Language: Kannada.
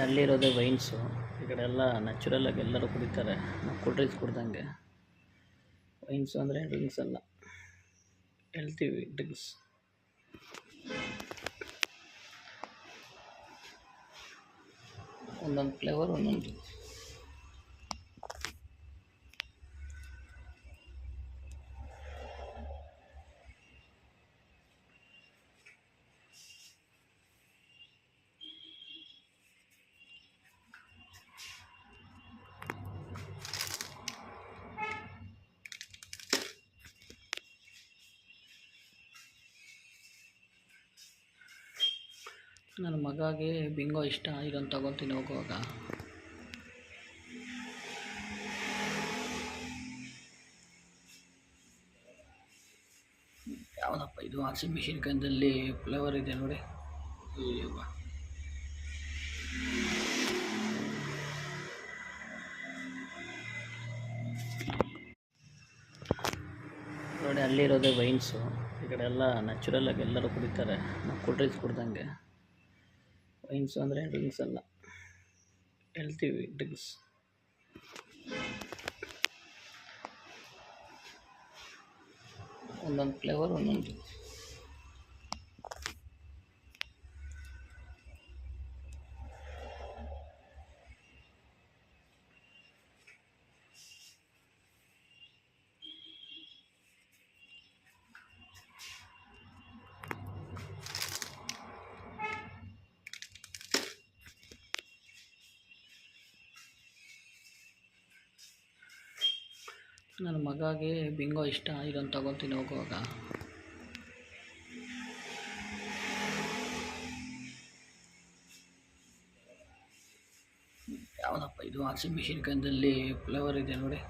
ಅಲ್ಲಿರೋದೇ ವೈನ್ಸು. ಈ ಕಡೆ ಎಲ್ಲ ನ್ಯಾಚುರಲಾಗಿ ಎಲ್ಲರೂ ಕುಡಿತಾರೆ, ನಾವು ಕೂಲ್ ಡ್ರಿಂಕ್ಸ್ ಕುಡ್ದಂಗೆ. ವೈನ್ಸು ಅಂದರೆ ಡ್ರಿಂಕ್ಸ್ ಅಲ್ಲ, ಹೆಲ್ತಿ ಡ್ರಿಂಕ್ಸ್. ಒಂದೊಂದು ಫ್ಲೇವರ್ ಒಂದೊಂದು. ನನ್ನ ಮಗಾಗೆ ಬಿಂಗೋ ಇಷ್ಟ, ಇದನ್ನು ತಗೊತೀನಿ ಹೋಗುವಾಗ. ಯಾವುದಪ್ಪ ಇದು, ಹಸಿಮೆಣಸಿನ್ಕಾಯಿನಲ್ಲಿ ಫ್ಲೇವರ್ ಇದೆ ನೋಡಿ. ನೋಡಿ ಅಲ್ಲಿರೋದೇ ವೈನ್ಸು. ಈ ಕಡೆ ಎಲ್ಲ ನ್ಯಾಚುರಲಾಗಿ ಎಲ್ಲರೂ ಕುಡಿತಾರೆ, ನಾವು ಕೂಲ್ ಡ್ರಿಂಕ್ಸ್ ಕುಡ್ದಂಗೆ. ವೈನ್ಸು ಅಂದರೆ ಡ್ರಿಂಕ್ಸ್ ಅಲ್ಲ, ಹೆಲ್ತಿ ಡ್ರಿಂಕ್ಸ್. ಒಂದೊಂದು ಫ್ಲೇವರ್ ಒಂದೊಂದು. ನನ್ನ ಮಗಾಗೆ ಬಿಂಗೋ ಇಷ್ಟ, ಇದನ್ನು ತಗೊತೀನಿ ಹೋಗುವಾಗ. ಯಾವುದಪ್ಪ ಇದು, ಹಸಿಮೆಣಸಿನ್ಕಾಯಿನಲ್ಲಿ ಫ್ಲೇವರ್ ಇದೆ ನೋಡಿ.